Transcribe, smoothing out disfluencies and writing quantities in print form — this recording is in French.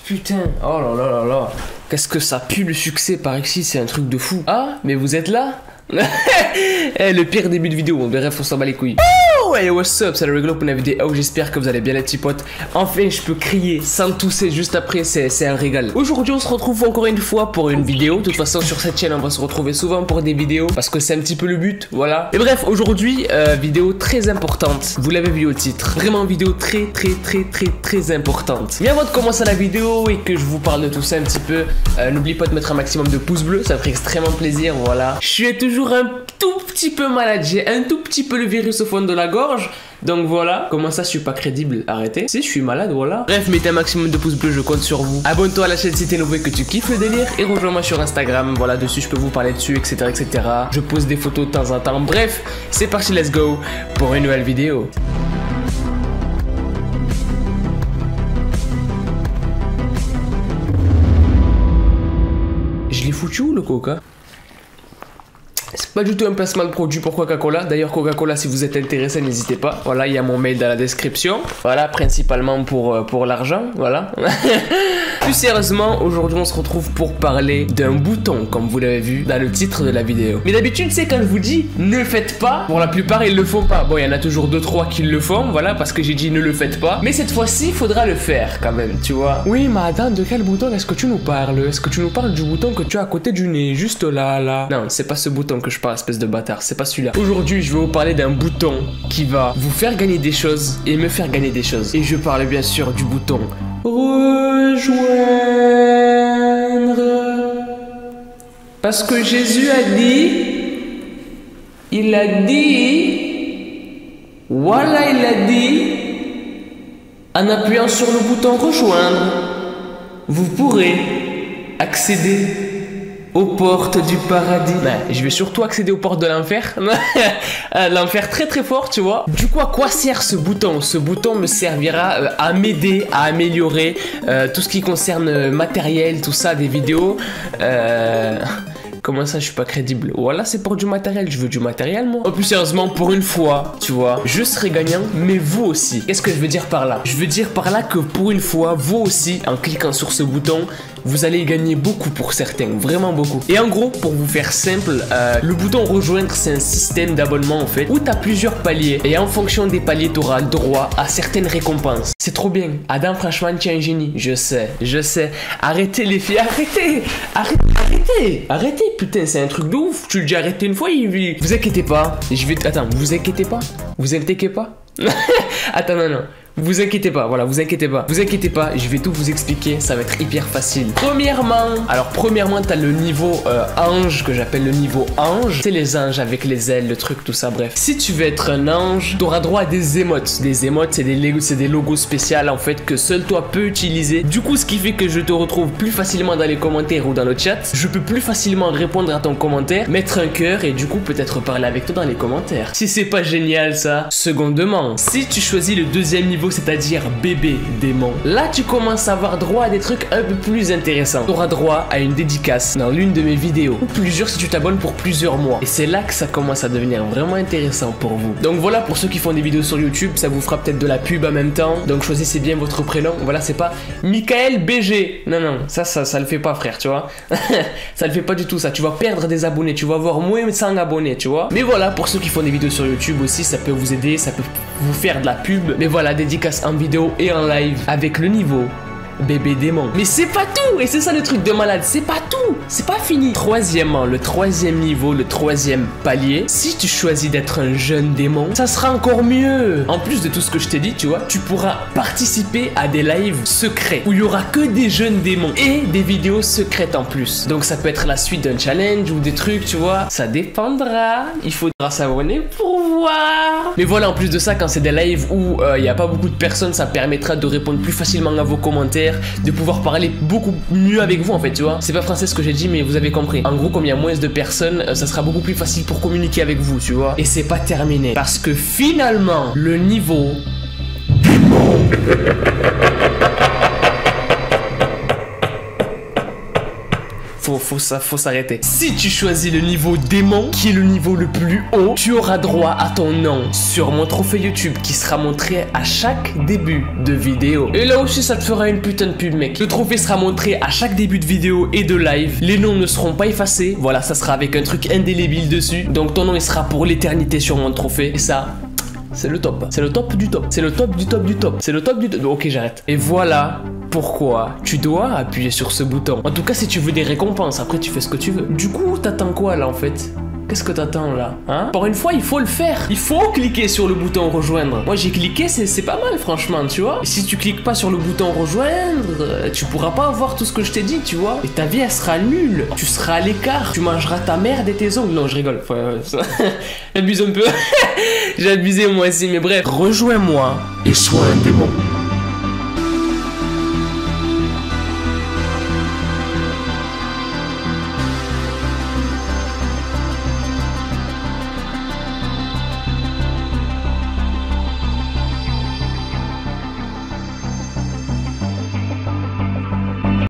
putain. Oh là là là là. Qu'est-ce que ça pue le succès par ici, c'est un truc de fou. Ah, mais vous êtes là? Le pire début de vidéo, bref, on s'en bat les couilles. Oh, hey, what's up, c'est le rigolo pour une vidéo. J'espère que vous allez bien les petits potes. Enfin, je peux crier sans tousser juste après, c'est un régal. Aujourd'hui, on se retrouve encore une fois pour une vidéo. De toute façon, sur cette chaîne, on va se retrouver souvent pour des vidéos parce que c'est un petit peu le but, voilà. Et bref, aujourd'hui, vidéo très importante. Vous l'avez vu au titre. Vraiment, vidéo très importante. Mais avant de commencer la vidéo et que je vous parle de tout ça un petit peu, n'oubliez pas de mettre un maximum de pouces bleus, ça ferait extrêmement plaisir, voilà. Je suis toujours un tout petit peu malade, j'ai un tout petit peu le virus au fond de la gorge. Donc voilà, comment ça je suis pas crédible, arrêtez. Si je suis malade, voilà. Bref, mettez un maximum de pouces bleus, je compte sur vous. Abonne-toi à la chaîne si t'es nouveau et que tu kiffes le délire. Et rejoins-moi sur Instagram, voilà, dessus je peux vous parler dessus, etc. Je pose des photos de temps en temps. Bref, c'est parti, let's go pour une nouvelle vidéo. Je l'ai foutu où le coca? C'est pas du tout un placement de produit pour Coca-Cola. D'ailleurs, Coca-Cola, si vous êtes intéressé, n'hésitez pas. Voilà, il y a mon mail dans la description. Voilà, principalement pour l'argent. Voilà. Plus sérieusement, aujourd'hui, on se retrouve pour parler d'un bouton, comme vous l'avez vu dans le titre de la vidéo. Mais d'habitude, c'est quand je vous dis ne le faites pas. Pour la plupart, ils le font pas. Bon, il y en a toujours 2-3 qui le font. Voilà, parce que j'ai dit ne le faites pas. Mais cette fois-ci, il faudra le faire quand même, tu vois. Oui, madame, de quel bouton est-ce que tu nous parles? Est-ce que tu nous parles du bouton que tu as à côté du nez? Juste là, là. Non, c'est pas ce bouton que je parle, espèce de bâtard, c'est pas celui-là. Aujourd'hui, je vais vous parler d'un bouton qui va vous faire gagner des choses et me faire gagner des choses. Et je parle bien sûr du bouton rejoindre. Parce que Jésus a dit, il a dit, voilà, il a dit, en appuyant sur le bouton rejoindre, vous pourrez accéder aux portes du paradis. Je vais surtout accéder aux portes de l'enfer. L'enfer très fort, tu vois. Du coup, à quoi sert ce bouton? Ce bouton me servira à m'aider, à améliorer tout ce qui concerne matériel, tout ça, des vidéos. Comment ça, je suis pas crédible? Voilà, c'est pour du matériel. Je veux du matériel, moi. En plus, sérieusement, pour une fois, tu vois, je serai gagnant, mais vous aussi. Qu'est-ce que je veux dire par là? Je veux dire par là que pour une fois, vous aussi, en cliquant sur ce bouton, vous allez gagner beaucoup pour certains, vraiment beaucoup. Et en gros, pour vous faire simple, le bouton rejoindre, c'est un système d'abonnement en fait, où tu as plusieurs paliers. Et en fonction des paliers, tu auras droit à certaines récompenses. C'est trop bien. Adam, franchement, tu es un génie. Je sais. Arrêtez les filles, arrêtez. Putain, c'est un truc de ouf. Tu le dis arrêtez une fois, vous inquiétez pas. Attends, vous inquiétez pas. Attends, non. Vous inquiétez pas, voilà, vous inquiétez pas, je vais tout vous expliquer, ça va être hyper facile. Premièrement, t'as le niveau ange, que j'appelle le niveau ange. C'est les anges avec les ailes, le truc, tout ça, bref. Si tu veux être un ange, t'auras droit à des émotes. Des émotes, c'est des logos spéciaux, en fait, que seul toi peux utiliser. Du coup, ce qui fait que je te retrouve plus facilement dans les commentaires ou dans le chat. Je peux plus facilement répondre à ton commentaire, mettre un cœur et du coup, peut-être parler avec toi dans les commentaires. Si c'est pas génial, ça. Secondement, si tu choisis le deuxième niveau, c'est-à-dire bébé démon, là tu commences à avoir droit à des trucs un peu plus intéressants. Tu auras droit à une dédicace dans l'une de mes vidéos, ou plusieurs si tu t'abonnes pour plusieurs mois. Et c'est là que ça commence à devenir vraiment intéressant pour vous. Donc voilà, pour ceux qui font des vidéos sur YouTube, ça vous fera peut-être de la pub en même temps. Donc choisissez bien votre prénom. Voilà, c'est pas Michael BG. Non, ça le fait pas, frère, tu vois. Ça le fait pas du tout, ça. Tu vas perdre des abonnés, tu vas avoir moins de 100 abonnés, tu vois. Mais voilà, pour ceux qui font des vidéos sur YouTube aussi, ça peut vous aider, ça peut vous faire de la pub. Mais voilà, dédicace en vidéo et en live avec le niveau bébé démon. Mais c'est pas tout, et c'est ça le truc de malade, c'est pas tout, c'est pas fini. Troisièmement, le troisième niveau, le troisième palier, si tu choisis d'être un jeune démon, ça sera encore mieux. En plus de tout ce que je t'ai dit, tu vois, tu pourras participer à des lives secrets où il y aura que des jeunes démons et des vidéos secrètes en plus. Donc ça peut être la suite d'un challenge ou des trucs, tu vois, ça dépendra. Il faudra s'abonner pour voir. Mais voilà, en plus de ça, quand c'est des lives où il n'y a pas beaucoup de personnes, ça permettra de répondre plus facilement à vos commentaires, de pouvoir parler beaucoup mieux avec vous en fait, tu vois. C'est pas français ce que j'ai dit, mais vous avez compris. En gros, comme il y a moins de personnes, ça sera beaucoup plus facile pour communiquer avec vous, tu vois. Et c'est pas terminé, parce que finalement, le niveau faut faut s'arrêter. Si tu choisis le niveau démon, qui est le niveau le plus haut, tu auras droit à ton nom sur mon trophée YouTube qui sera montré à chaque début de vidéo. Et là aussi, ça te fera une putain de pub, mec. Le trophée sera montré à chaque début de vidéo et de live. Les noms ne seront pas effacés. Voilà, ça sera avec un truc indélébile dessus. Donc ton nom, il sera pour l'éternité sur mon trophée. Et ça... c'est le top. C'est le top du top. C'est le top du top du top. C'est le top du top. Ok, j'arrête. Et voilà pourquoi tu dois appuyer sur ce bouton. En tout cas, si tu veux des récompenses, après tu fais ce que tu veux. Du coup, t'attends quoi là en fait? Qu'est-ce que t'attends là, hein? Pour une fois, il faut le faire. Il faut cliquer sur le bouton rejoindre. Moi, j'ai cliqué, c'est pas mal, franchement, tu vois. Et si tu cliques pas sur le bouton rejoindre, tu pourras pas avoir tout ce que je t'ai dit, tu vois. Et ta vie, elle sera nulle. Tu seras à l'écart. Tu mangeras ta merde et tes ongles. Non, je rigole. J'abuse un peu. J'ai abusé moi aussi, mais bref. Rejoins-moi et sois un démon.